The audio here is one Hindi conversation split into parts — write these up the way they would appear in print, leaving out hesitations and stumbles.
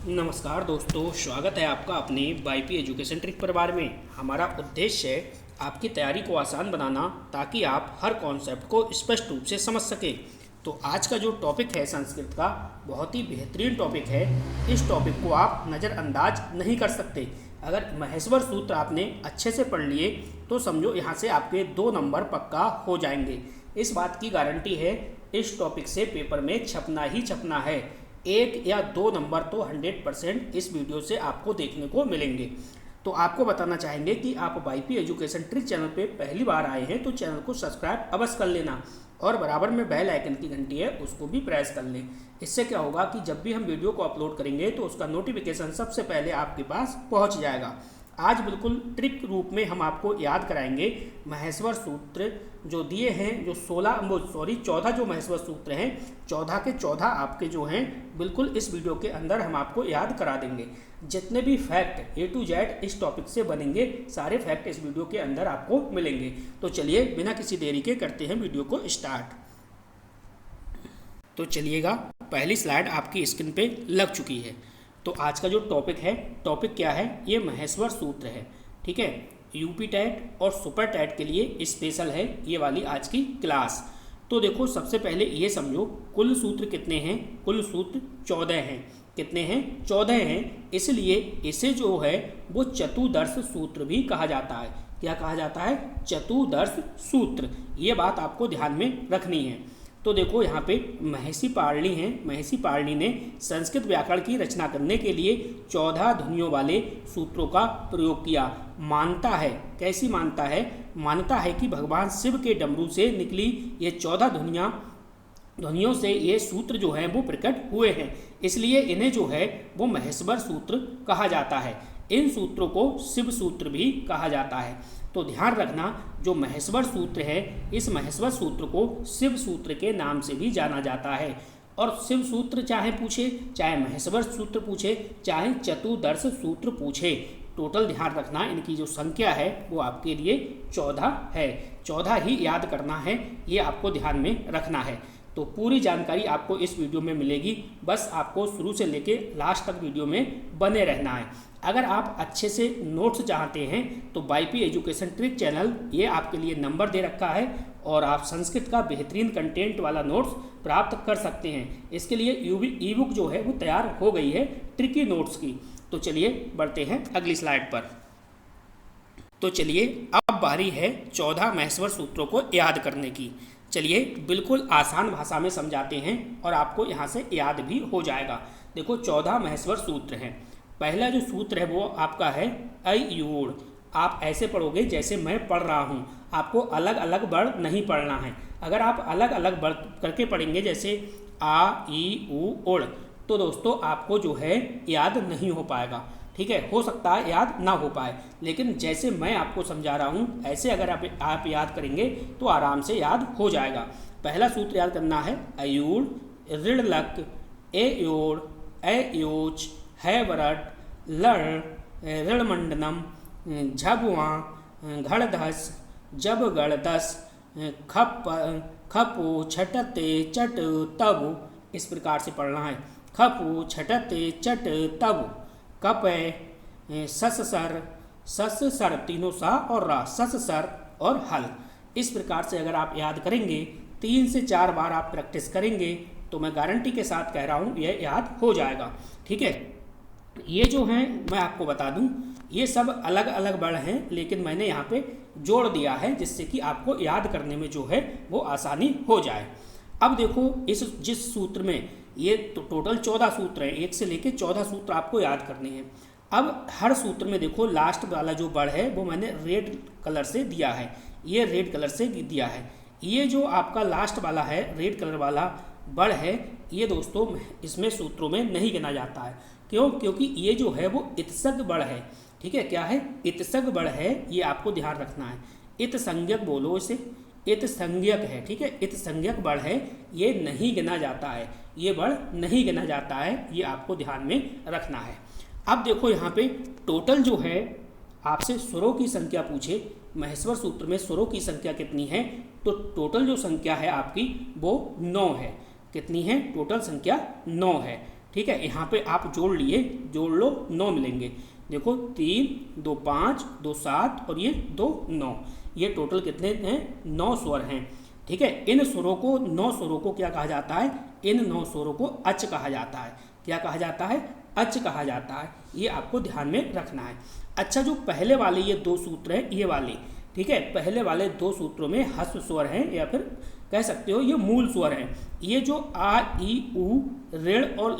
नमस्कार दोस्तों, स्वागत है आपका अपने वाईपी एजुकेशन ट्रिक परिवार में। हमारा उद्देश्य है आपकी तैयारी को आसान बनाना ताकि आप हर कॉन्सेप्ट को स्पष्ट रूप से समझ सकें। तो आज का जो टॉपिक है संस्कृत का, बहुत ही बेहतरीन टॉपिक है। इस टॉपिक को आप नज़रअंदाज नहीं कर सकते। अगर महेश्वर सूत्र आपने अच्छे से पढ़ लिए तो समझो यहाँ से आपके 2 नंबर पक्का हो जाएंगे। इस बात की गारंटी है, इस टॉपिक से पेपर में छपना ही छपना है। 1 या 2 नंबर तो 100% इस वीडियो से आपको देखने को मिलेंगे। तो आपको बताना चाहेंगे कि आप वाईपी एजुकेशन ट्रिक चैनल पे पहली बार आए हैं तो चैनल को सब्सक्राइब अवश्य कर लेना और बराबर में बेल आइकन की घंटी है उसको भी प्रेस कर लें। इससे क्या होगा कि जब भी हम वीडियो को अपलोड करेंगे तो उसका नोटिफिकेशन सबसे पहले आपके पास पहुंच जाएगा। आज बिल्कुल ट्रिक रूप में हम आपको याद कराएंगे महेश्वर सूत्र जो दिए हैं, जो 14 जो महेश्वर सूत्र हैं, 14 के 14 आपके जो हैं बिल्कुल इस वीडियो के अंदर हम आपको याद करा देंगे। जितने भी फैक्ट A to Z इस टॉपिक से बनेंगे, सारे फैक्ट इस वीडियो के अंदर आपको मिलेंगे। तो चलिए बिना किसी देरी के करते हैं वीडियो को स्टार्ट। तो चलिएगा, पहली स्लाइड आपकी स्क्रीन पे लग चुकी है। तो आज का जो टॉपिक है, टॉपिक क्या है, ये महेश्वर सूत्र है। ठीक है, यूपी टैट और सुपर टैट के लिए स्पेशल है ये वाली आज की क्लास। तो देखो, सबसे पहले ये समझो कुल सूत्र कितने हैं। कुल सूत्र 14 हैं। कितने हैं? 14 हैं। इसलिए इसे जो है वो चतुर्दश सूत्र भी कहा जाता है। क्या कहा जाता है? चतुर्दश सूत्र। ये बात आपको ध्यान में रखनी है। तो देखो यहाँ पे महर्षि पाणिनि हैं। महर्षि पाणिनि ने संस्कृत व्याकरण की रचना करने के लिए 14 ध्वनियों वाले सूत्रों का प्रयोग किया। मानता है, कैसी मानता है? मानता है कि भगवान शिव के डमरू से निकली ये 14 ध्वनियों से ये सूत्र जो हैं वो प्रकट हुए हैं, इसलिए इन्हें जो है वो महेश्वर सूत्र कहा जाता है। इन सूत्रों को शिव सूत्र भी कहा जाता है। तो ध्यान रखना, जो महेश्वर सूत्र है, इस महेश्वर सूत्र को शिव सूत्र के नाम से भी जाना जाता है। और शिव सूत्र चाहे पूछे, चाहे महेश्वर सूत्र पूछे, चाहे चतुर्दश सूत्र पूछे, टोटल ध्यान रखना इनकी जो संख्या है वो आपके लिए 14 है। 14 ही याद करना है, ये आपको ध्यान में रखना है। तो पूरी जानकारी आपको इस वीडियो में मिलेगी, बस आपको शुरू से लेके लास्ट तक वीडियो में बने रहना है। अगर आप अच्छे से नोट्स चाहते हैं तो वाईपी एजुकेशन ट्रिक चैनल ये आपके लिए नंबर दे रखा है और आप संस्कृत का बेहतरीन कंटेंट वाला नोट्स प्राप्त कर सकते हैं। इसके लिए ई बुक जो है वो तैयार हो गई है ट्रिकी नोट्स की। तो चलिए बढ़ते हैं अगली स्लाइड पर। तो चलिए, अब बारी है 14 महेश्वर सूत्रों को याद करने की। चलिए बिल्कुल आसान भाषा में समझाते हैं और आपको यहाँ से याद भी हो जाएगा। देखो, 14 महेश्वर सूत्र हैं। पहला जो सूत्र है वो आपका है अयूड़। आप ऐसे पढ़ोगे जैसे मैं पढ़ रहा हूँ, आपको अलग अलग वर्ड नहीं पढ़ना है। अगर आप अलग अलग वर्ड करके पढ़ेंगे जैसे आ ई ऊ ओड़, तो दोस्तों आपको जो है याद नहीं हो पाएगा। ठीक है, हो सकता है याद ना हो पाए, लेकिन जैसे मैं आपको समझा रहा हूँ ऐसे अगर आप याद करेंगे तो आराम से याद हो जाएगा। पहला सूत्र याद करना है अयूड़, ऋणलक, ए योड़, ए योच, है वरट, लड़, ऋणमंडनम, झबुआ, घड़धस, जब गणदस, खपो, छटते, चट, तब। इस प्रकार से पढ़ना है। खपो, छटते, चट, तब। कपे, सस सर, तीनों सा और रा, सस सर और हल। इस प्रकार से अगर आप याद करेंगे, 3 से 4 बार आप प्रैक्टिस करेंगे तो मैं गारंटी के साथ कह रहा हूँ यह याद हो जाएगा। ठीक है, ये जो हैं मैं आपको बता दूं, ये सब अलग अलग वर्ड हैं, लेकिन मैंने यहाँ पे जोड़ दिया है जिससे कि आपको याद करने में जो है वो आसानी हो जाए। अब देखो, जिस सूत्र में ये टोटल 14 सूत्र हैं, 1 से लेके 14 सूत्र आपको याद करने हैं। अब हर सूत्र में देखो लास्ट वाला जो वर्ड है वो मैंने रेड कलर से दिया है। ये रेड कलर से दिया है। ये जो आपका लास्ट वाला है रेड कलर वाला वर्ड है, ये दोस्तों इसमें सूत्रों में नहीं गिना जाता है। क्यों? क्योंकि ये जो है वो इत्सर्ग वर्ड है। ठीक है, क्या है? इत्सर्ग वर्ड है, ये आपको ध्यान रखना है। इत संज्ञक बोलो इसे, इत संज्ञक है। ठीक है, इत संज्ञक वर्ड है, ये नहीं गिना जाता है। ये वर्ड नहीं गिना जाता है, ये आपको ध्यान में रखना है। अब देखो यहाँ पे टोटल जो है आपसे स्वरों की संख्या पूछे, महेश्वर सूत्र में स्वरों की संख्या कितनी है, तो टोटल जो संख्या है आपकी वो 9 है। कितनी है? टोटल संख्या 9 है। ठीक है, यहाँ पे आप जोड़ लो 9 मिलेंगे। देखो 3 2 5 2 7 और ये 2 9, ये टोटल कितने हैं? 9 स्वर हैं। ठीक है, इन स्वरों को 9 स्वरों को क्या कहा जाता है? इन 9 स्वरों को अच कहा जाता है। क्या कहा जाता है? अच कहा जाता है। ये आपको ध्यान में रखना है। अच्छा, जो पहले वाले ये 2 सूत्र हैं ये वाले, ठीक है, पहले वाले 2 सूत्रों में ह्रस्व स्वर हैं या फिर कह सकते हो ये मूल स्वर हैं। ये जो आ ई उ ऋण और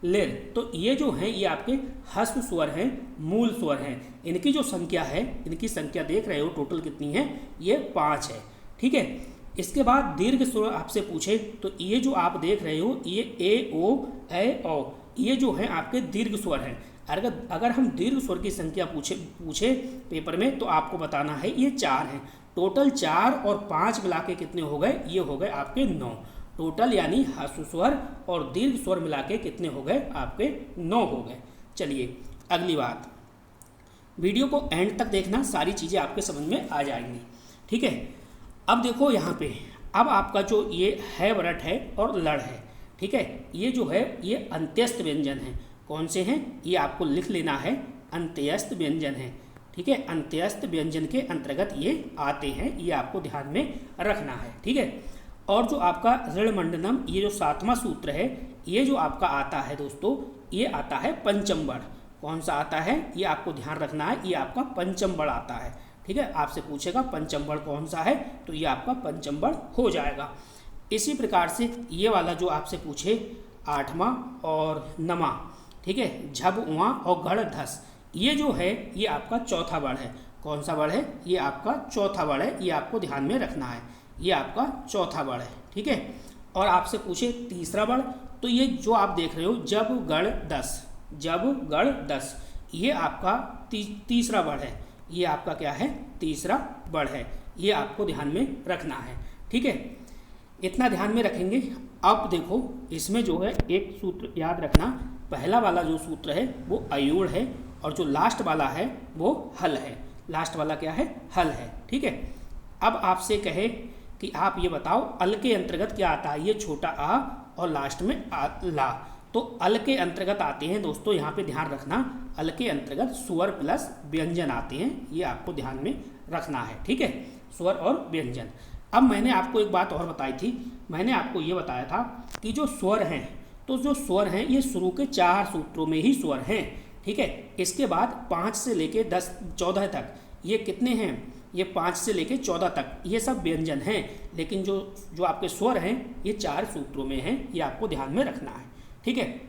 लिर, तो ये जो हैं ये आपके ह्रस्व स्वर हैं, मूल स्वर हैं। इनकी जो संख्या है, इनकी संख्या देख रहे हो टोटल कितनी है? ये 5 है। ठीक है, इसके बाद दीर्घ स्वर आपसे पूछे तो ये जो आप देख रहे हो ये ए ओ ए ओ, ये जो है आपके दीर्घ स्वर हैं। अगर हम दीर्घ स्वर की संख्या पूछे पेपर में तो आपको बताना है ये 4 हैं। टोटल 4 और 5 मिला के कितने हो गए? ये हो गए आपके 9 टोटल, यानी ह्रस्व स्वर और दीर्घ स्वर मिला के कितने हो गए? आपके 9 हो गए। चलिए अगली बात, वीडियो को एंड तक देखना, सारी चीज़ें आपके समझ में आ जाएंगी। ठीक है, अब देखो यहाँ पे, अब आपका जो ये है वरट है और लड़ है, ठीक है, ये जो है ये अंत्यस्थ व्यंजन है। कौन से हैं? ये आपको लिख लेना है, अंत्यस्थ व्यंजन है। ठीक है, अंत्यस्थ व्यंजन के अंतर्गत ये आते हैं, ये आपको ध्यान में रखना है। ठीक है, और जो आपका ऋण मंडनम, ये जो 7वां सूत्र है, ये जो आपका आता है दोस्तों, ये आता है पंचम बड़। कौन सा आता है? ये आपको ध्यान रखना है, ये आपका पंचम बड़ आता है। ठीक है, आपसे पूछेगा पंचम बड़ कौन सा है, तो ये आपका पंचम बड़ हो जाएगा। इसी प्रकार से ये वाला जो आपसे पूछे 8वां और 9वां, ठीक है, झब उआ और गढ़ धस, ये जो है ये आपका चौथा बड़ है। कौन सा बड़ है? ये आपका चौथा बड़ है, ये आपको ध्यान में रखना है, ये आपका चौथा बड़ है। ठीक है, और आपसे पूछे तीसरा बड़, तो ये जो आप देख रहे हो जब गढ़ दस, जब गढ़ दस, ये आपका तीसरा बड़ है, ये आपका क्या है? तीसरा बड़ है, ये आपको ध्यान में रखना है। ठीक है, इतना ध्यान में रखेंगे। अब देखो इसमें जो है एक सूत्र याद रखना, पहला वाला जो सूत्र है वो अयूढ़ है और जो लास्ट वाला है वो हल है। लास्ट वाला क्या है? हल है। ठीक है, अब आपसे कहे कि आप ये बताओ अल के अंतर्गत क्या आता है? ये छोटा आ और लास्ट में ला, तो अल के अंतर्गत आते हैं दोस्तों, यहाँ पे ध्यान रखना, अल के अंतर्गत स्वर प्लस व्यंजन आते हैं, ये आपको ध्यान में रखना है। ठीक है, स्वर और व्यंजन। अब मैंने आपको एक बात और बताई थी, मैंने आपको ये बताया था कि जो स्वर हैं, तो जो स्वर हैं ये शुरू के 4 सूत्रों में ही स्वर हैं। ठीक है, इसके बाद 5 से लेके 14 तक ये कितने हैं? ये 5 से लेके 14 तक ये सब व्यंजन हैं, लेकिन जो आपके स्वर हैं ये 4 सूत्रों में हैं, ये आपको ध्यान में रखना है। ठीक है,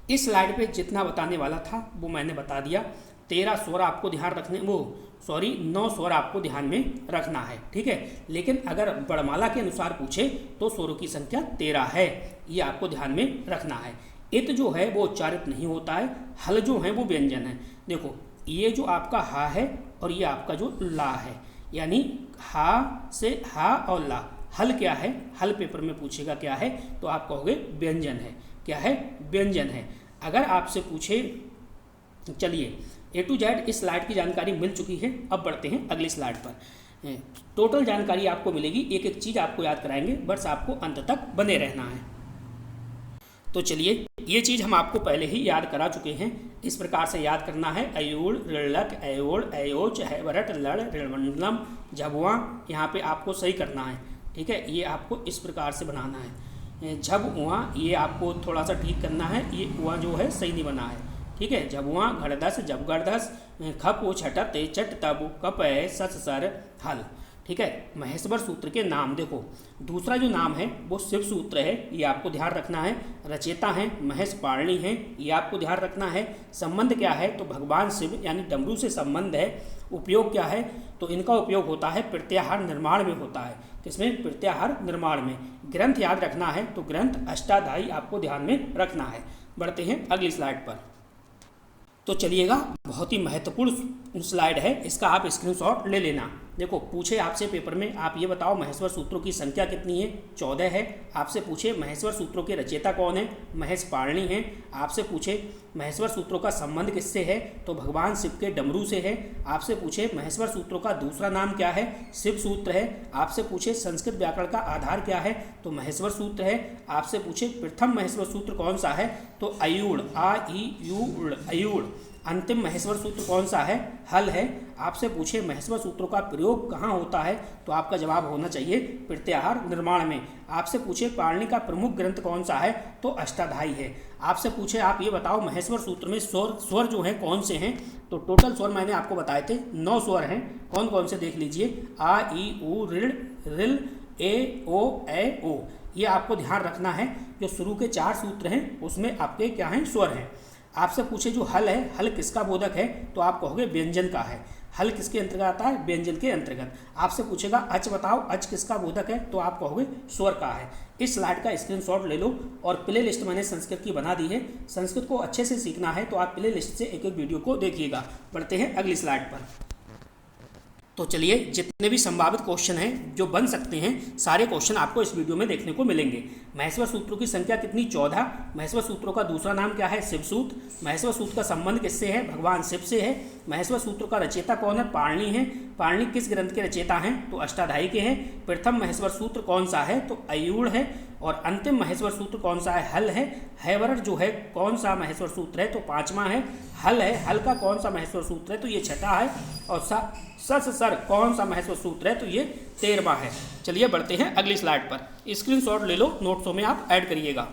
इस स्लाइड पे जितना बताने वाला था वो मैंने बता दिया। 13 स्वर आपको ध्यान रखने, 9 स्वर आपको ध्यान में रखना है। ठीक है, लेकिन अगर बड़माला के अनुसार पूछे तो स्वरों की संख्या 13 है, ये आपको ध्यान में रखना है। इत जो है वो उच्चारित नहीं होता है, हल जो है वो व्यंजन है। देखो ये जो आपका हा है और ये आपका जो ला है, यानी हा से हा और ला, हल क्या है? हल पेपर में पूछेगा क्या है, तो आप कहोगे व्यंजन है। क्या है? व्यंजन है। अगर आपसे पूछे, चलिए A to Z इस स्लाइड की जानकारी मिल चुकी है, अब बढ़ते हैं अगली स्लाइड पर। टोटल जानकारी आपको मिलेगी, एक एक चीज़ आपको याद कराएंगे, बस आपको अंत तक बने रहना है। तो चलिए ये चीज़ हम आपको पहले ही याद करा चुके हैं, इस प्रकार से याद करना है। अयूड़, ऋणलक, अयोड़, अयोच, हैवरट, लड़, ऋणमंडलम, झबुआ, यहाँ पे आपको सही करना है। ठीक है, ये आपको इस प्रकार से बनाना है। झब उआ, ये आपको थोड़ा सा ठीक करना है, ये उआ जो है सही नहीं बना है। ठीक है, झबुआ, घड़दस, जबगढ़दस, खप ओ छट, ते चट, तब, कप, सस, सर, हल। ठीक है, महेश्वर सूत्र के नाम देखो, दूसरा जो नाम है वो शिव सूत्र है, ये आपको ध्यान रखना है। रचेता हैं महेश पारणी हैं, ये आपको ध्यान रखना है। संबंध क्या है? तो भगवान शिव यानी डमरू से संबंध है। उपयोग क्या है? तो इनका उपयोग होता है प्रत्याहार निर्माण में होता है। किसमें? प्रत्याहार निर्माण में। ग्रंथ याद रखना है, तो ग्रंथ अष्टाध्यायी आपको ध्यान में रखना है। बढ़ते हैं अगली स्लाइड पर। तो चलिएगा, बहुत ही महत्वपूर्ण स्लाइड है, इसका आप स्क्रीनशॉट ले लेना। देखो पूछे आपसे पेपर में, आप ये बताओ महेश्वर सूत्रों की संख्या कितनी है, 14 है। आपसे पूछे महेश्वर सूत्रों के रचयिता कौन है, महेश पाणिनि है। आपसे पूछे महेश्वर सूत्रों का संबंध किससे है, तो भगवान शिव के डमरू से है। आपसे पूछे महेश्वर सूत्रों का दूसरा नाम क्या है, शिव सूत्र है। आपसे पूछे संस्कृत व्याकरण का आधार क्या है, तो महेश्वर सूत्र है। आपसे पूछे प्रथम महेश्वर सूत्र कौन सा है, तो अयूढ़, आ ई यू अयूढ़। अंतिम महेश्वर सूत्र कौन सा है, हल है। आपसे पूछे महेश्वर सूत्रों का प्रयोग कहाँ होता है, तो आपका जवाब होना चाहिए प्रत्याहार निर्माण में। आपसे पूछे पाणिनि का प्रमुख ग्रंथ कौन सा है, तो अष्टाध्यायी है। आपसे पूछे आप ये बताओ महेश्वर सूत्र में स्वर जो हैं कौन से हैं, तो टोटल स्वर मैंने आपको बताए थे 9 स्वर हैं। कौन कौन से देख लीजिए, आ ई उ ऋण रिल ए ओ ए ओ। ये आपको ध्यान रखना है, जो शुरू के 4 सूत्र हैं उसमें आपके क्या हैं, स्वर हैं। आपसे पूछे जो हल है, हल किसका बोधक है, तो आप कहोगे व्यंजन का है। हल किसके अंतर्गत आता है, व्यंजन के अंतर्गत। आपसे पूछेगा अच बताओ, अच किसका बोधक है, तो आप कहोगे स्वर का है। इस स्लाइड का स्क्रीनशॉट ले लो, और प्ले लिस्ट मैंने संस्कृत की बना दी है। संस्कृत को अच्छे से सीखना है तो आप प्ले लिस्ट से एक एक वीडियो को देखिएगा। बढ़ते हैं अगली स्लाइड पर। तो चलिए, जितने भी संभावित क्वेश्चन हैं जो बन सकते हैं, सारे क्वेश्चन आपको इस वीडियो में देखने को मिलेंगे। महेश्वर सूत्रों की संख्या कितनी, 14। महेश्वर सूत्रों का दूसरा नाम क्या है, शिव सूत्र। महेश्वर सूत्र का संबंध किससे है, भगवान शिव से है। महेश्वर सूत्र का रचयिता कौन है, पाणिनि है। पाणिनि किस ग्रंथ के रचयिता हैं, तो अष्टाध्यायी के हैं। प्रथम महेश्वर सूत्र कौन सा है, तो अयूढ़ है। और अंतिम महेश्वर सूत्र कौन सा है, हल है। हैवरट जो है कौन सा महेश्वर सूत्र है, तो 5वां है। हल है, हल का कौन सा महेश्वर सूत्र है, तो ये 6ठा है। और सर कौन सा महेश्वर सूत्र है, तो ये 13वां है। चलिए बढ़ते हैं अगली स्लाइड पर। स्क्रीनशॉट ले लो, नोट्सों में आप ऐड करिएगा।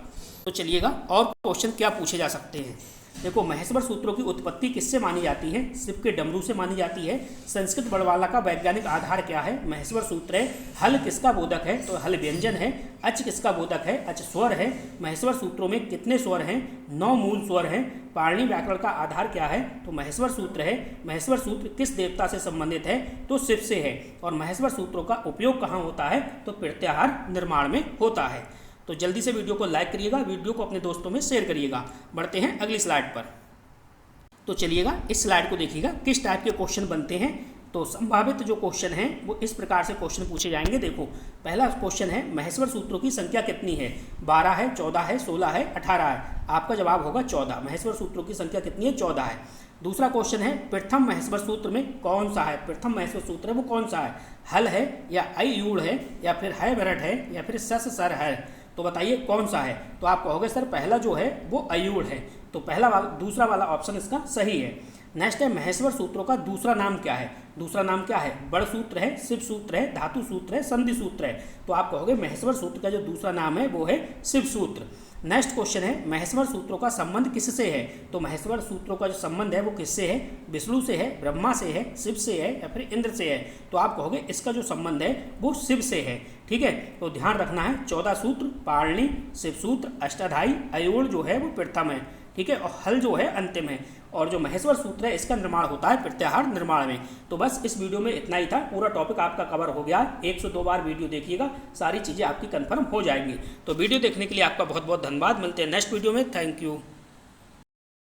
तो चलिएगा, और क्वेश्चन क्या पूछे जा सकते हैं। देखो महेश्वर सूत्रों की उत्पत्ति किससे मानी जाती है, शिव के डमरू से मानी जाती है। संस्कृत बड़वाला का वैज्ञानिक आधार क्या है, महेश्वर सूत्र है। हल किसका बोधक है, तो हल व्यंजन है। अच किसका बोधक है, अच स्वर है। महेश्वर सूत्रों में कितने स्वर हैं, 9 मूल स्वर हैं। पाणिनि व्याकरण का आधार क्या है, तो महेश्वर सूत्र है। महेश्वर सूत्र किस देवता से संबंधित है, तो शिव से है। और महेश्वर सूत्रों का उपयोग कहाँ होता है, तो प्रत्याहार निर्माण में होता है। तो जल्दी से वीडियो को लाइक करिएगा, वीडियो को अपने दोस्तों में शेयर करिएगा। बढ़ते हैं अगली स्लाइड पर। तो चलिएगा, इस स्लाइड को देखिएगा, किस टाइप के क्वेश्चन बनते हैं। तो संभावित जो क्वेश्चन हैं वो इस प्रकार से क्वेश्चन पूछे जाएंगे। देखो पहला क्वेश्चन है महेश्वर सूत्रों की संख्या कितनी है, 12 है, 14 है, 16 है, 18 है। आपका जवाब होगा 14। महेश्वर सूत्रों की संख्या कितनी है, 14 है। दूसरा क्वेश्चन है प्रथम महेश्वर सूत्र में कौन सा है, प्रथम महेश्वर सूत्र है वो कौन सा है, हल है या अयूढ़ है या फिर हैवरट है या फिर सर है। तो बताइए कौन सा है, तो आप कहोगे सर पहला जो है वो अयूढ़ है। तो दूसरा वाला ऑप्शन इसका सही है। नेक्स्ट है महेश्वर सूत्रों का दूसरा नाम क्या है। दूसरा नाम क्या है, बड़ सूत्र है, शिव सूत्र है, धातु सूत्र है, संधि सूत्र है। तो आप कहोगे महेश्वर सूत्र का जो दूसरा नाम है वो है शिव सूत्र। नेक्स्ट क्वेश्चन है महेश्वर सूत्रों का संबंध किससे है। तो महेश्वर सूत्रों का जो संबंध है वो किससे है, विष्णु से है, ब्रह्मा से है, शिव से है या फिर इंद्र से है। तो आप कहोगे इसका जो संबंध है वो शिव से है। ठीक है, तो ध्यान रखना है 14 सूत्र पाणिनि, शिव सूत्र अष्टाध्यायी, अयूढ़ जो है वो प्रथम है। ठीक है, और हल जो है अंतिम है। और जो महेश्वर सूत्र है इसका निर्माण होता है प्रत्याहार निर्माण में। तो बस इस वीडियो में इतना ही था, पूरा टॉपिक आपका कवर हो गया। 102 बार वीडियो देखिएगा, सारी चीज़ें आपकी कंफर्म हो जाएंगी। तो वीडियो देखने के लिए आपका बहुत बहुत धन्यवाद। मिलते हैं नेक्स्ट वीडियो में। Thank you.